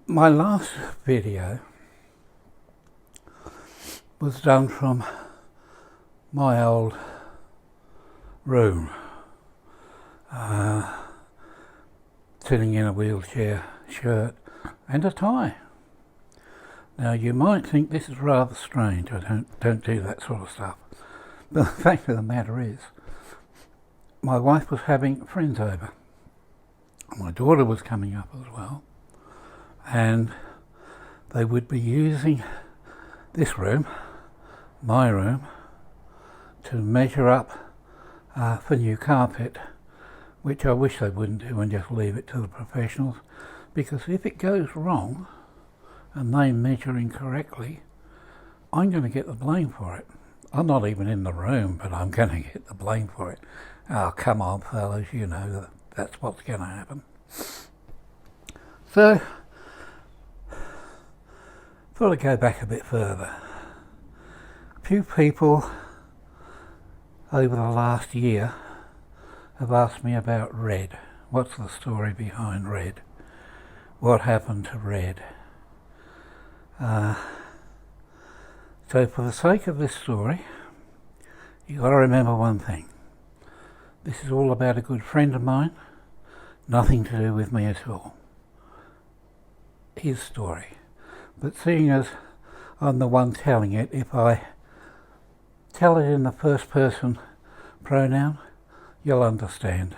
My last video was done from my old room, sitting in a wheelchair, shirt and a tie. Now you might think this is rather strange. I don't do that sort of stuff. But the fact of the matter is, my wife was having friends over. My daughter was coming up as well. And they would be using this room, my room, to measure up for new carpet, which I wish they wouldn't do and just leave it to the professionals, because if it goes wrong and they measure incorrectly, I'm going to get the blame for it. I'm not even in the room, but I'm going to get the blame for it. Oh, come on, fellas, you know that's what's going to happen. So, thought I'd go back a bit further. A few people over the last year have asked me about Red. What's the story behind Red? What happened to Red? So for the sake of this story, you've got to remember one thing. This is all about a good friend of mine, nothing to do with me at all. His story. But seeing as I'm the one telling it, if I tell it in the first person pronoun, you'll understand.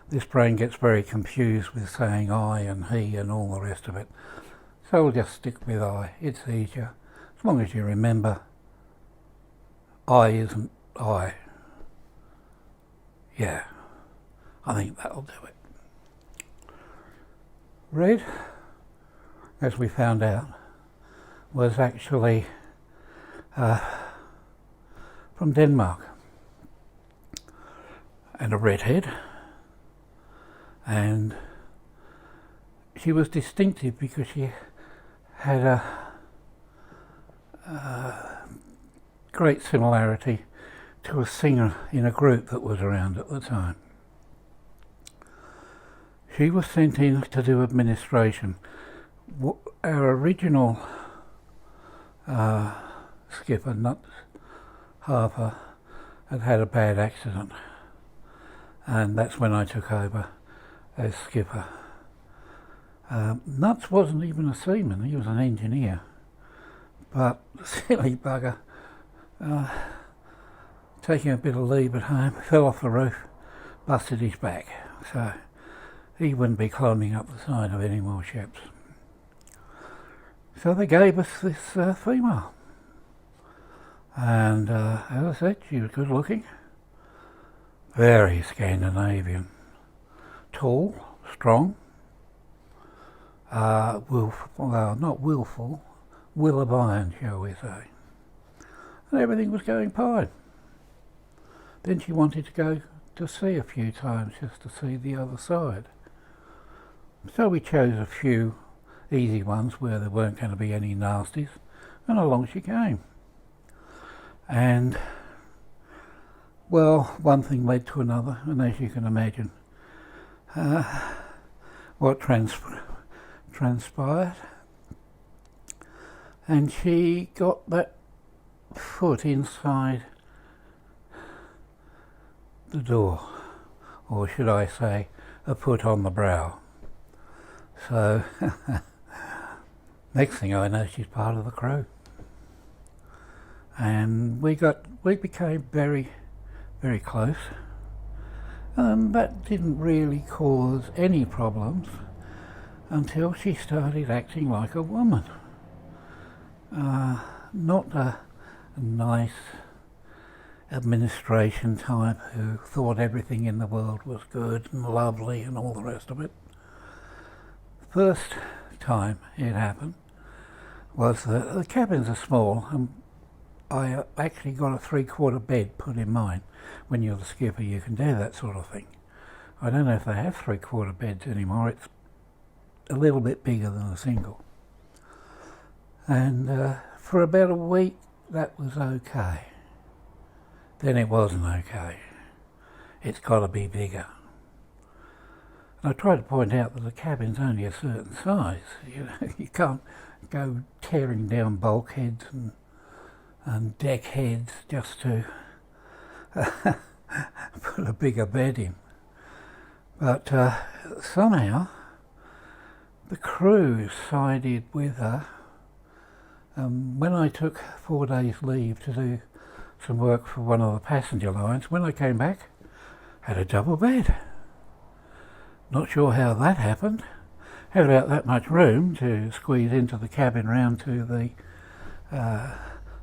This brain gets very confused with saying I and he and all the rest of it. So we'll just stick with I. It's easier. As long as you remember, I isn't I. Yeah, I think that'll do it. Red, as we found out, was actually from Denmark, and a redhead, and she was distinctive because she had a great similarity to a singer in a group that was around at the time. She was sent in to do administration. Our original skipper, Nuts Harper, had a bad accident, and that's when I took over as skipper. Nuts wasn't even a seaman, he was an engineer, but the silly bugger, taking a bit of leave at home, fell off the roof, busted his back, so he wouldn't be climbing up the side of any more ships. So they gave us this female, and as I said, she was good looking, very Scandinavian, tall, strong, willful, well, not willful, will of iron, shall we say, and everything was going fine. Then she wanted to go to sea a few times just to see the other side, so we chose a few easy ones where there weren't going to be any nasties, and along she came. And well, one thing led to another, and as you can imagine, what transpired, and she got that foot inside the door, or should I say a foot on the brow. So next thing I know, she's part of the crew, and we became very, very close. That didn't really cause any problems until she started acting like a woman. Not a nice administration type who thought everything in the world was good and lovely and all the rest of it. First time it happened was the cabins are small, and I actually got a 3/4 bed put in mine. When you're the skipper, you can do that sort of thing. I don't know if they have 3/4 beds anymore. It's a little bit bigger than a single. And for about a week that was okay. Then it wasn't okay. It's got to be bigger. And I tried to point out that the cabin's only a certain size. You can't go tearing down bulkheads and deck heads just to put a bigger bed in. But somehow the crew sided with her. When I took 4 days leave to do some work for one of the passenger lines, when I came back, I had a double bed. Not sure how that happened. Had about that much room to squeeze into the cabin round to the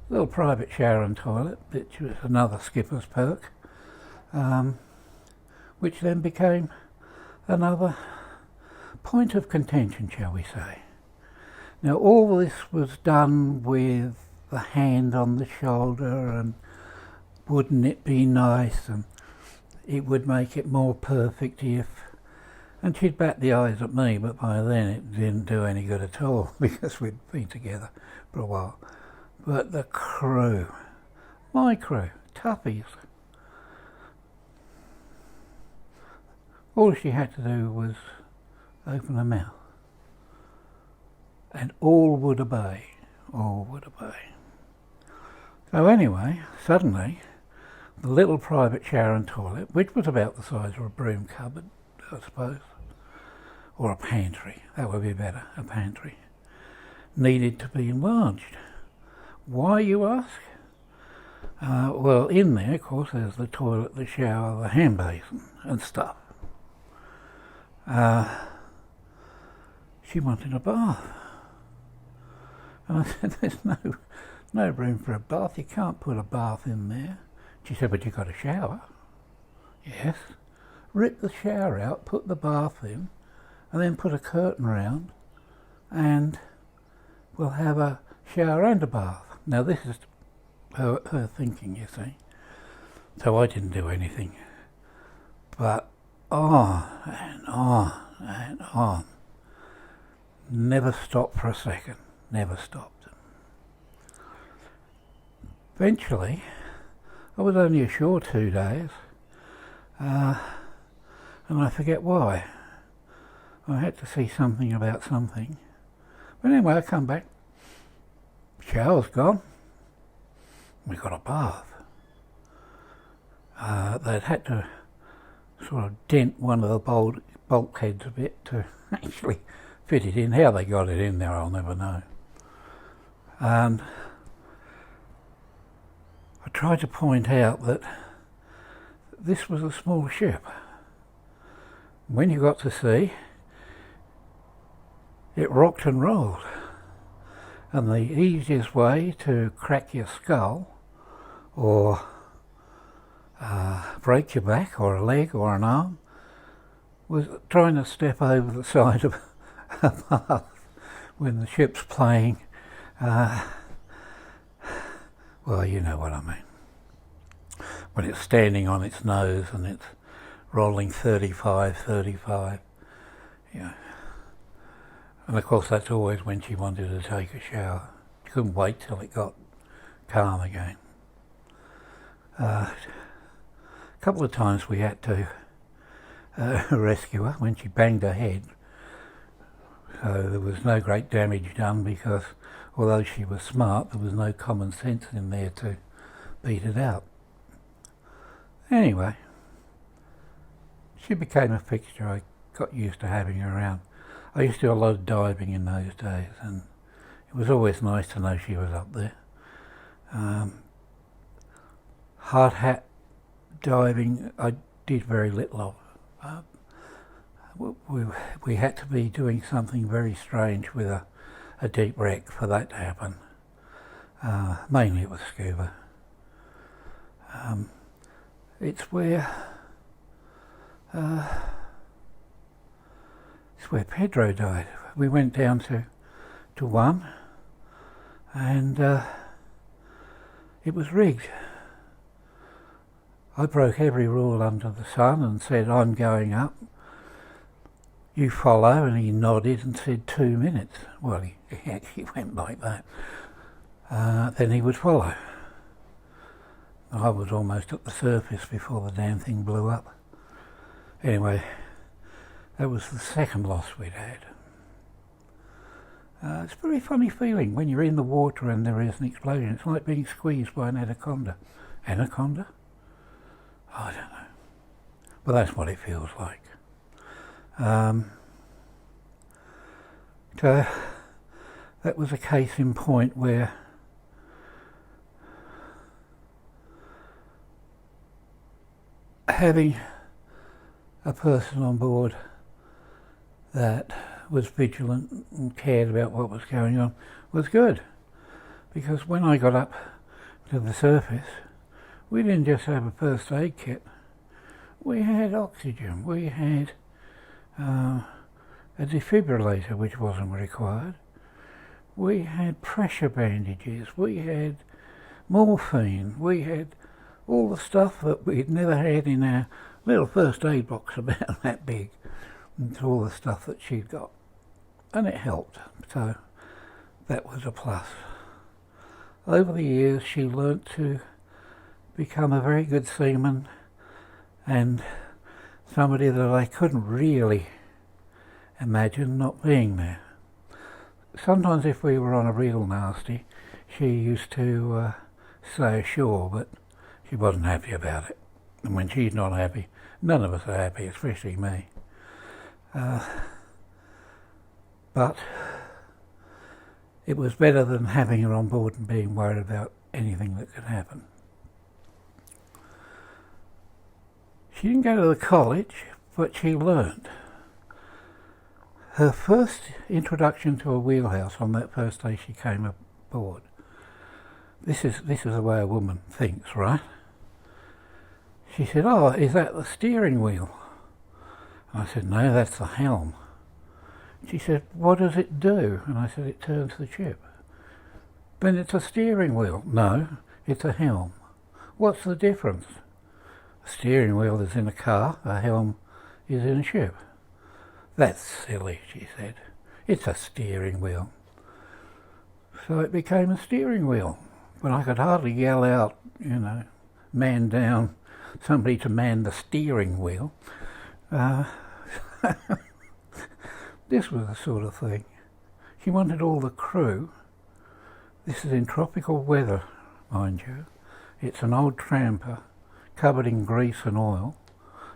little private shower and toilet, which was another skipper's perk, which then became another point of contention, shall we say. Now all this was done with the hand on the shoulder, and wouldn't it be nice, and it would make it more perfect if, and she'd bat the eyes at me, but by then it didn't do any good at all because we'd been together for a while. But the crew, my crew, toughies, all she had to do was open her mouth and all would obey, all would obey. So anyway, suddenly the little private shower and toilet, which was about the size of a broom cupboard, I suppose, or a pantry, that would be better, a pantry, needed to be enlarged. Why, you ask? Well, in there, of course, there's the toilet, the shower, the hand basin and stuff. She wanted a bath. And I said, there's no room for a bath. You can't put a bath in there. She said, but you've got a shower. Yes. Rip the shower out, put the bath in, and then put a curtain round, and we'll have a shower and a bath. Now this is her thinking, you see. So I didn't do anything. But on and on and on. Never stopped for a second. Never stopped. Eventually, I was only ashore 2 days, and I forget why. I had to see something about something. But anyway, I come back. Shower's gone. We got a bath. They'd had to sort of dent one of the bulkheads a bit to actually fit it in. How they got it in there, I'll never know. And I tried to point out that this was a small ship. When you got to sea, it rocked and rolled. And the easiest way to crack your skull or break your back or a leg or an arm was trying to step over the side of a bath when the ship's playing. Well, you know what I mean. When it's standing on its nose and it's rolling 35, you know. And of course that's always when she wanted to take a shower. She couldn't wait till it got calm again. A couple of times we had to rescue her when she banged her head. So there was no great damage done because although she was smart, there was no common sense in there to beat it out. Anyway, she became a fixture. I got used to having her around. I used to do a lot of diving in those days, and it was always nice to know she was up there. Hard hat diving, I did very little of. We had to be doing something very strange with a deep wreck for that to happen. Mainly it was scuba. It's where Pedro died. We went down to one, and it was rigged. I broke every rule under the sun and said, I'm going up, you follow, and he nodded and said 2 minutes. Well, he actually went like that. Then he would follow. I was almost at the surface before the damn thing blew up. Anyway, That was the second loss we'd had. It's a very funny feeling when you're in the water and there is an explosion. It's like being squeezed by an anaconda. Anaconda? I don't know. But that's what it feels like. So that was a case in point where having a person on board that was vigilant and cared about what was going on was good, because when I got up to the surface, we didn't just have a first aid kit. We had oxygen, we had a defibrillator, which wasn't required, we had pressure bandages, we had morphine, we had all the stuff that we'd never had in our little first aid box about that big, and all the stuff that she'd got. And it helped, so that was a plus. Over the years she learnt to become a very good seaman and somebody that I couldn't really imagine not being there. Sometimes if we were on a real nasty, she used to stay ashore, but she wasn't happy about it. And when she's not happy, none of us are happy, especially me. But it was better than having her on board and being worried about anything that could happen. She didn't go to the college, but she learnt. Her first introduction to a wheelhouse on that first day she came aboard. This is the way a woman thinks, right? She said, "Oh, is that the steering wheel?" And I said, "No, that's the helm." She said, "What does it do?" And I said, "It turns the ship." "Then it's a steering wheel." "No, it's a helm." "What's the difference?" A steering wheel is in a car, a helm is in a ship. "That's silly," she said. "It's a steering wheel." So it became a steering wheel. But I could hardly yell out, man down, somebody to man the steering wheel. This was the sort of thing. She wanted all the crew. This is in tropical weather, mind you. It's an old tramper, covered in grease and oil,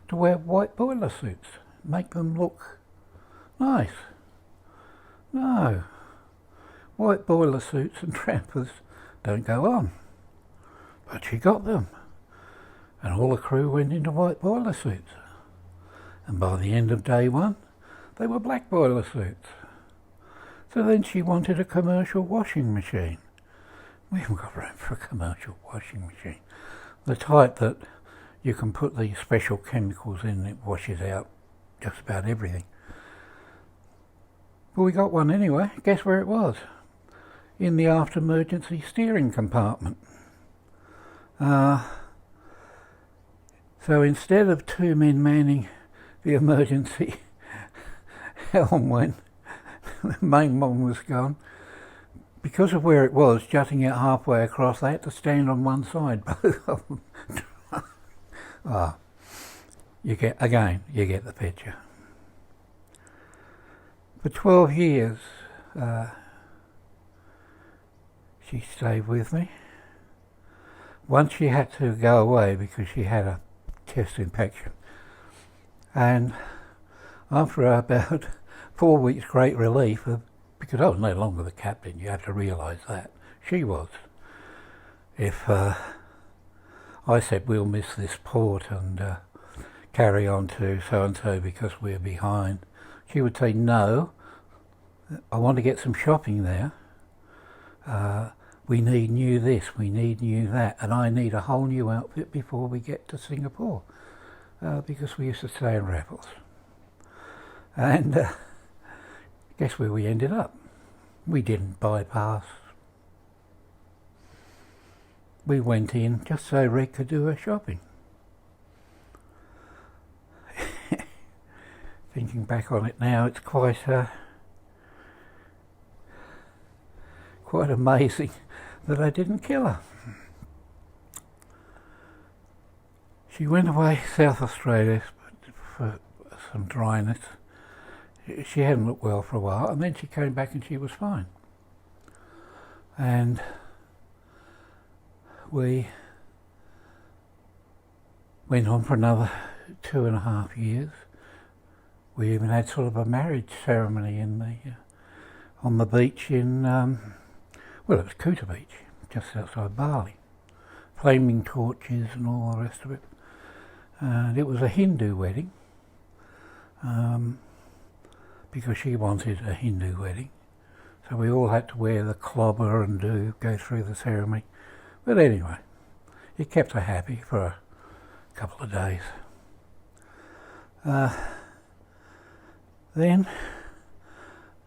to wear white boiler suits, make them look nice. No, white boiler suits and trampers don't go on. But she got them, and all the crew went into white boiler suits. And by the end of day one, they were black boiler suits. So then she wanted a commercial washing machine. We haven't got room for a commercial washing machine. The type that you can put these special chemicals in that washes out just about everything. But we got one anyway. Guess where it was? In the after emergency steering compartment. So instead of two men manning the emergency helm when the main one was gone, because of where it was, jutting out halfway across, they had to stand on one side, both of them. You get the picture. For 12 years, she stayed with me. Once she had to go away because she had a chest infection. And after about 4 weeks' great relief, because I was no longer the captain, you have to realise that. She was. If I said, "We'll miss this port and carry on to so-and-so because we're behind," she would say, "No, I want to get some shopping there. We need new this, we need new that, and I need a whole new outfit before we get to Singapore," because we used to stay in Raffles. And guess where we ended up? We didn't bypass. We went in just so Red could do her shopping. Thinking back on it now, it's quite amazing that I didn't kill her. She went away South Australia for some dryness, she hadn't looked well for a while, and then she came back and she was fine. And we went on for another 2.5 years. We even had sort of a marriage ceremony in the on the beach in well, it was Kuta Beach, just outside Bali. Flaming torches and all the rest of it. And it was a Hindu wedding, because she wanted a Hindu wedding. So we all had to wear the clobber and go through the ceremony. But anyway, it kept her happy for a couple of days. Then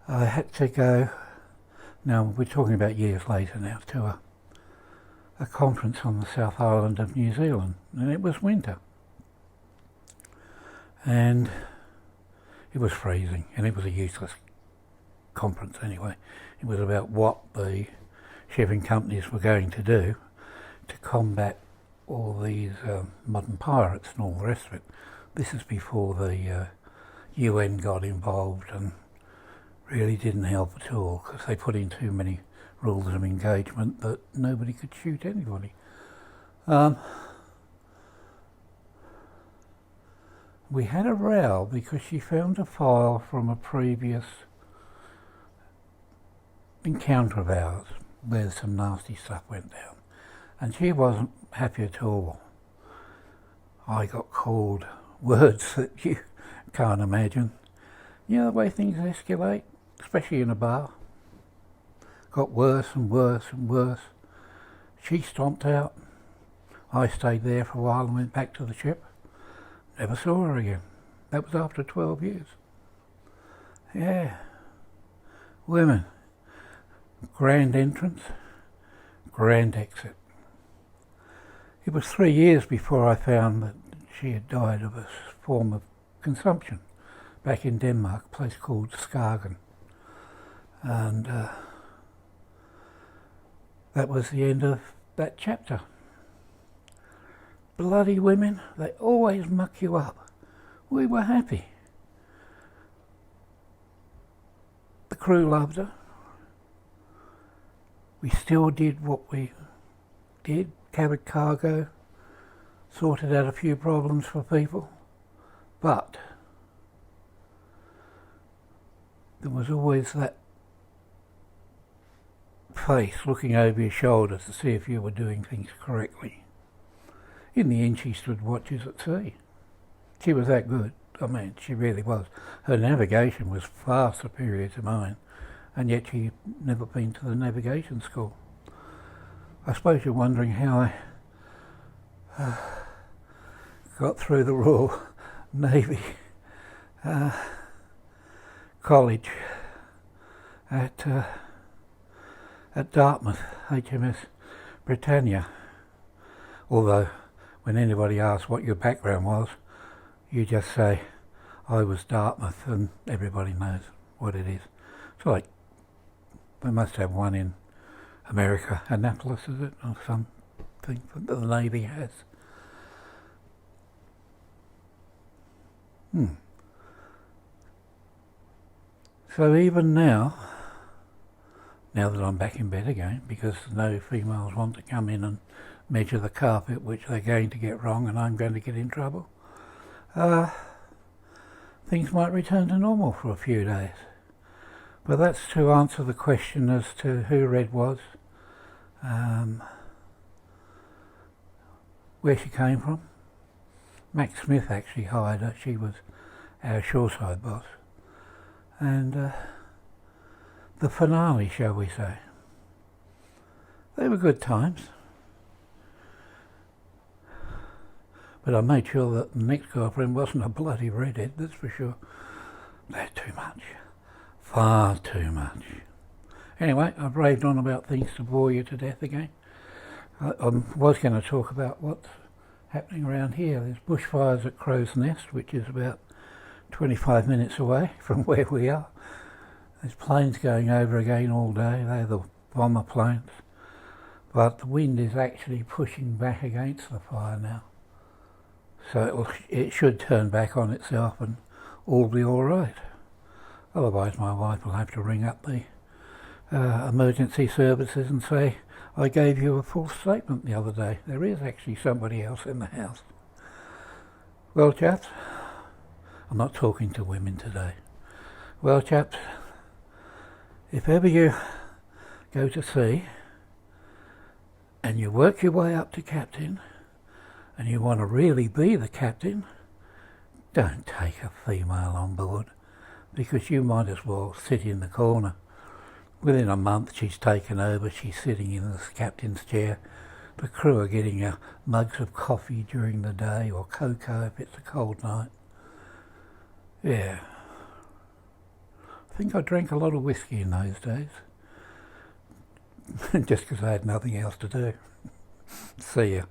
I had to go, now we're talking about years later now, to a conference on the South Island of New Zealand, and it was winter. And it was freezing, and it was a useless conference anyway. It was about what the shipping companies were going to do to combat all these modern pirates and all the rest of it. This is before the UN got involved and really didn't help at all, because they put in too many rules of engagement that nobody could shoot anybody. We had a row because she found a file from a previous encounter of ours where some nasty stuff went down, and she wasn't happy at all. I got called words that you can't imagine. You know the way things escalate, especially in a bar. Got worse and worse and worse. She stomped out. I stayed there for a while and went back to the ship. Never saw her again. That was after 12 years. Yeah. Women. Grand entrance, grand exit. It was 3 years before I found that she had died of a form of consumption back in Denmark, a place called Skagen. And that was the end of that chapter. Bloody women, they always muck you up. We were happy. The crew loved her. We still did what we did, carried cargo, sorted out a few problems for people, but there was always that face looking over your shoulder to see if you were doing things correctly. In the end, she stood watches at sea. She was that good. I mean, she really was. Her navigation was far superior to mine, and yet she'd never been to the navigation school. I suppose you're wondering how I got through the Royal Navy College at Dartmouth, HMS Britannia. Although, when anybody asks what your background was, you just say, I was Dartmouth, and everybody knows what it is. It's like, we must have one in America, Annapolis, is it, or something that the Navy has. So even now that I'm back in bed again, because no females want to come in and measure the carpet, which they're going to get wrong and I'm going to get in trouble, things might return to normal for a few days. But that's to answer the question as to who Red was, where she came from. Max Smith actually hired her. She was our shoreside boss. And the finale, shall we say. They were good times. But I made sure that the next girlfriend wasn't a bloody redhead, that's for sure. They're too much. Far too much. Anyway, I've raved on about things to bore you to death again. I was going to talk about what's happening around here. There's bushfires at Crow's Nest, which is about 25 minutes away from where we are. There's planes going over again all day. They're the bomber planes. But the wind is actually pushing back against the fire now. So it should turn back on itself and all be all right. Otherwise my wife will have to ring up the emergency services and say, I gave you a false statement the other day. There is actually somebody else in the house. Well, chaps, I'm not talking to women today. Well, chaps, if ever you go to sea and you work your way up to captain and you want to really be the captain, don't take a female on board, because you might as well sit in the corner. Within a month she's taken over, she's sitting in the captain's chair. The crew are getting mugs of coffee during the day, or cocoa if it's a cold night. Yeah. I think I drank a lot of whiskey in those days. Just because I had nothing else to do. See ya.